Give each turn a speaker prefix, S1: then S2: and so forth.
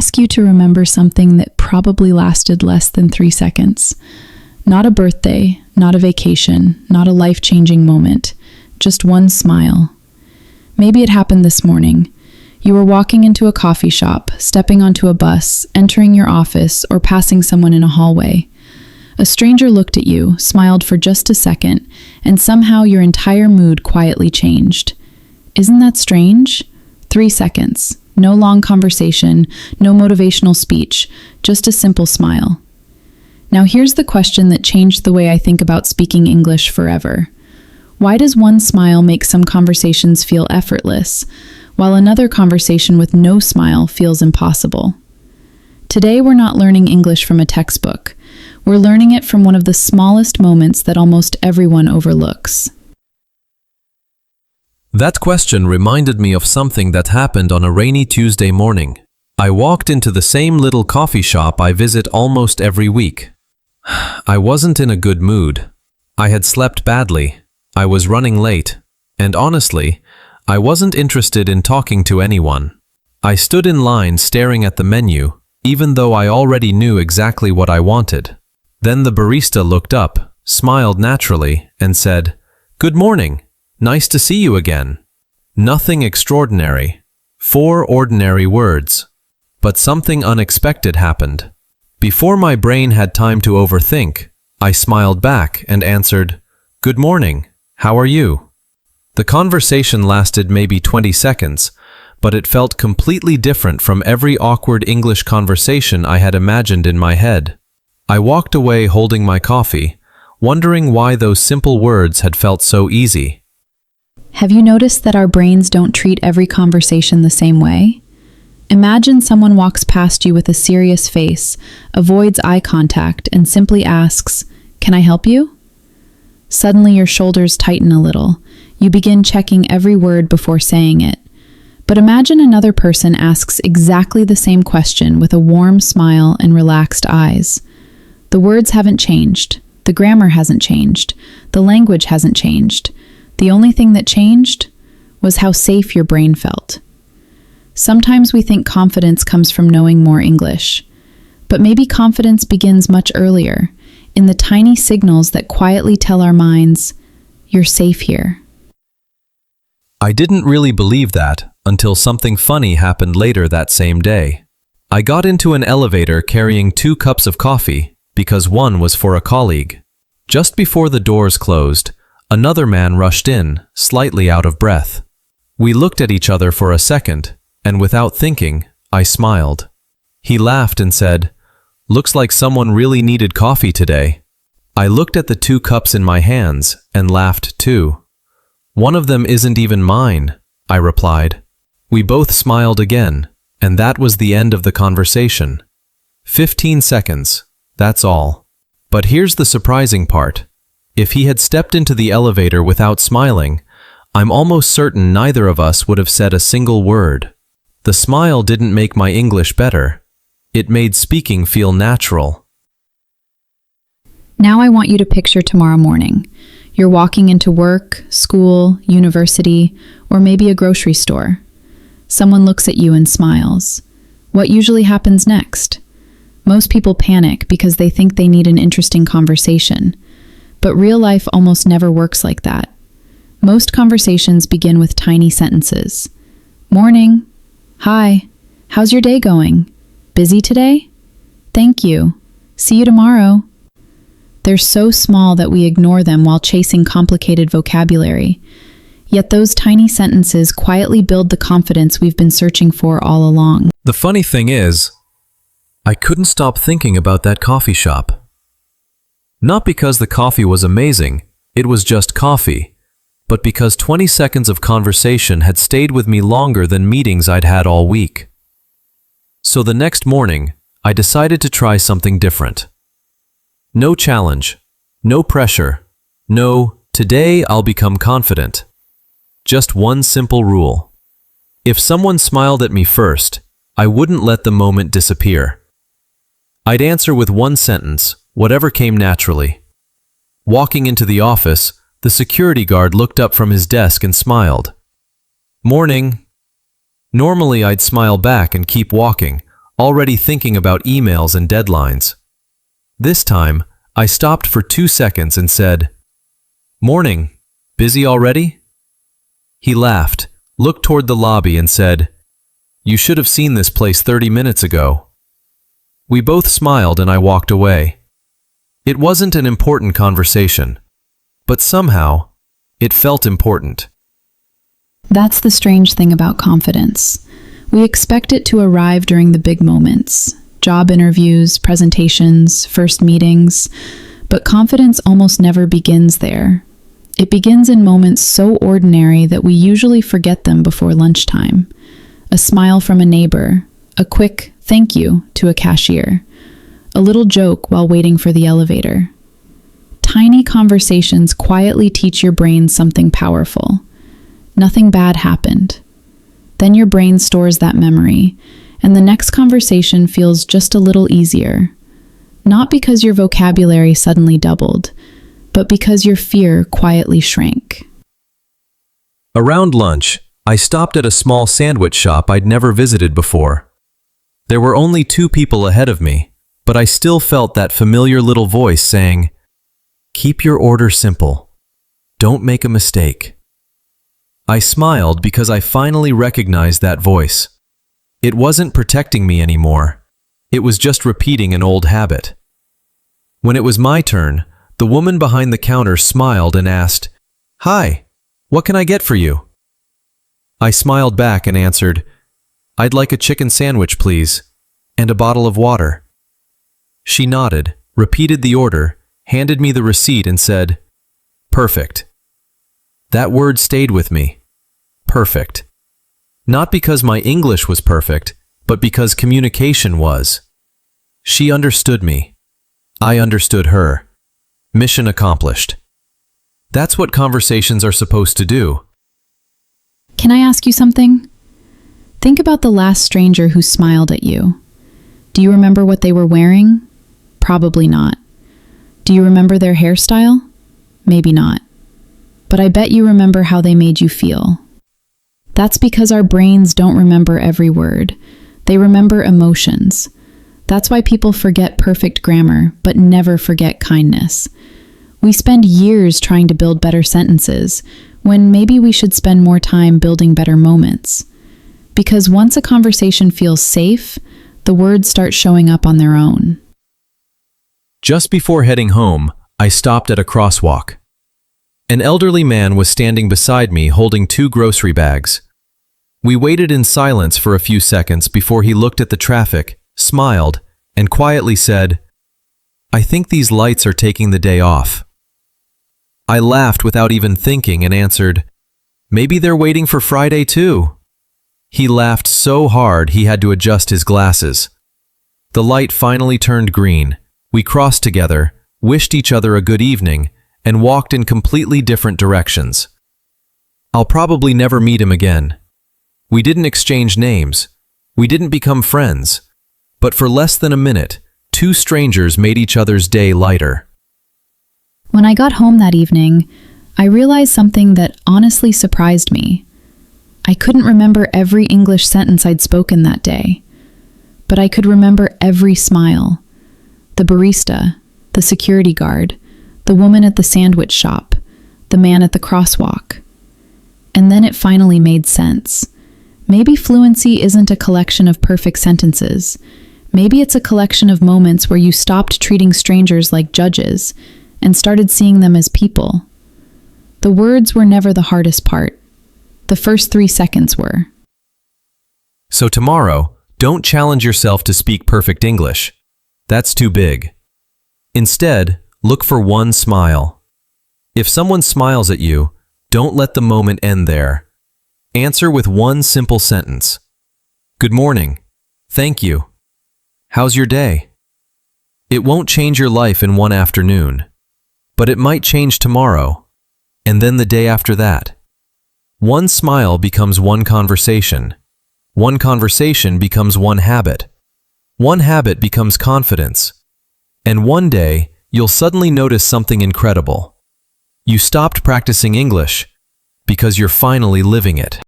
S1: ask you to remember something that probably lasted less than 3 seconds. Not a birthday, not a vacation, not a life-changing moment, just one smile. Maybe it happened this morning. You were walking into a coffee shop, stepping onto a bus, entering your office, or passing someone in a hallway. A stranger looked at you, smiled for just a second, and somehow your entire mood quietly changed. Isn't that strange? 3 seconds. No long conversation, no motivational speech, just a simple smile. Now here's the question that changed the way I think about speaking English forever. Why does one smile make some conversations feel effortless, while another conversation with no smile feels impossible? Today we're not learning English from a textbook. We're learning it from one of the smallest moments that almost everyone overlooks.
S2: That question reminded me of something that happened on a rainy Tuesday morning. I walked into the same little coffee shop I visit almost every week. I wasn't in a good mood. I had slept badly. I was running late. And honestly, I wasn't interested in talking to anyone. I stood in line staring at the menu, even though I already knew exactly what I wanted. Then the barista looked up, smiled naturally, and said, "Good morning. Nice to see you again." Nothing extraordinary. 4 ordinary words. But something unexpected happened. Before my brain had time to overthink, I smiled back and answered, "Good morning. How are you?" The conversation lasted maybe 20 seconds, but it felt completely different from every awkward English conversation I had imagined in my head. I walked away holding my coffee, wondering why those simple words had felt so easy.
S1: Have you noticed that our brains don't treat every conversation the same way? Imagine someone walks past you with a serious face, avoids eye contact, and simply asks, "Can I help you?" Suddenly your shoulders tighten a little. You begin checking every word before saying it. But imagine another person asks exactly the same question with a warm smile and relaxed eyes. The words haven't changed. The grammar hasn't changed. The language hasn't changed. The only thing that changed was how safe your brain felt. Sometimes we think confidence comes from knowing more English. But maybe confidence begins much earlier, in the tiny signals that quietly tell our minds, "You're safe here."
S2: I didn't really believe that until something funny happened later that same day. I got into an elevator carrying 2 cups of coffee because one was for a colleague. Just before the doors closed, another man rushed in, slightly out of breath. We looked at each other for a second, and without thinking, I smiled. He laughed and said, "Looks like someone really needed coffee today." I looked at the 2 cups in my hands and laughed too. "One of them isn't even mine," I replied. We both smiled again, and that was the end of the conversation. 15 seconds, that's all. But here's the surprising part. If he had stepped into the elevator without smiling, I'm almost certain neither of us would have said a single word. The smile didn't make my English better. It made speaking feel natural.
S1: Now I want you to picture tomorrow morning. You're walking into work, school, university, or maybe a grocery store. Someone looks at you and smiles. What usually happens next? Most people panic because they think they need an interesting conversation. But real life almost never works like that. Most conversations begin with tiny sentences. "Morning. Hi. How's your day going? Busy today? Thank you. See you tomorrow." They're so small that we ignore them while chasing complicated vocabulary. Yet those tiny sentences quietly build the confidence we've been searching for all along.
S2: The funny thing is, I couldn't stop thinking about that coffee shop. Not because the coffee was amazing, it was just coffee, but because 20 seconds of conversation had stayed with me longer than meetings I'd had all week. So the next morning, I decided to try something different. No challenge, no pressure, no, today I'll become confident. Just one simple rule. If someone smiled at me first, I wouldn't let the moment disappear. I'd answer with one sentence, whatever came naturally. Walking into the office, the security guard looked up from his desk and smiled. "Morning." Normally I'd smile back and keep walking, already thinking about emails and deadlines. This time, I stopped for 2 seconds and said, "Morning. Busy already?" He laughed, looked toward the lobby and said, "You should have seen this place 30 minutes ago." We both smiled and I walked away. It wasn't an important conversation, but somehow, it felt important.
S1: That's the strange thing about confidence. We expect it to arrive during the big moments, job interviews, presentations, first meetings, but confidence almost never begins there. It begins in moments so ordinary that we usually forget them before lunchtime. A smile from a neighbor, a quick thank you to a cashier, a little joke while waiting for the elevator. Tiny conversations quietly teach your brain something powerful. Nothing bad happened. Then your brain stores that memory, and the next conversation feels just a little easier. Not because your vocabulary suddenly doubled, but because your fear quietly shrank.
S2: Around lunch, I stopped at a small sandwich shop I'd never visited before. There were only 2 people ahead of me, but I still felt that familiar little voice saying, "Keep your order simple. Don't make a mistake." I smiled because I finally recognized that voice. It wasn't protecting me anymore. It was just repeating an old habit. When it was my turn, the woman behind the counter smiled and asked, "Hi, what can I get for you?" I smiled back and answered, "I'd like a chicken sandwich, please, and a bottle of water." She nodded, repeated the order, handed me the receipt and said, "Perfect." That word stayed with me. Perfect. Not because my English was perfect, but because communication was. She understood me. I understood her. Mission accomplished. That's what conversations are supposed to do.
S1: Can I ask you something? Think about the last stranger who smiled at you. Do you remember what they were wearing? Probably not. Do you remember their hairstyle? Maybe not. But I bet you remember how they made you feel. That's because our brains don't remember every word. They remember emotions. That's why people forget perfect grammar, but never forget kindness. We spend years trying to build better sentences, when maybe we should spend more time building better moments. Because once a conversation feels safe, the words start showing up on their own.
S2: Just before heading home, I stopped at a crosswalk. An elderly man was standing beside me holding 2 grocery bags. We waited in silence for a few seconds before he looked at the traffic, smiled, and quietly said, "I think these lights are taking the day off." I laughed without even thinking and answered, "Maybe they're waiting for Friday too." He laughed so hard he had to adjust his glasses. The light finally turned green. We crossed together, wished each other a good evening, and walked in completely different directions. I'll probably never meet him again. We didn't exchange names. We didn't become friends. But for less than a minute, 2 strangers made each other's day lighter.
S1: When I got home that evening, I realized something that honestly surprised me. I couldn't remember every English sentence I'd spoken that day, but I could remember every smile. The barista, the security guard, the woman at the sandwich shop, the man at the crosswalk. And then it finally made sense. Maybe fluency isn't a collection of perfect sentences. Maybe it's a collection of moments where you stopped treating strangers like judges and started seeing them as people. The words were never the hardest part. The first 3 seconds were.
S2: So tomorrow, don't challenge yourself to speak perfect English. That's too big. Instead, look for one smile. If someone smiles at you, don't let the moment end there. Answer with one simple sentence. Good morning. Thank you. How's your day? It won't change your life in one afternoon, but it might change tomorrow, and then the day after that. One smile becomes one conversation. One conversation becomes one habit. One habit becomes confidence. And one day, you'll suddenly notice something incredible. You stopped practicing English because you're finally living it.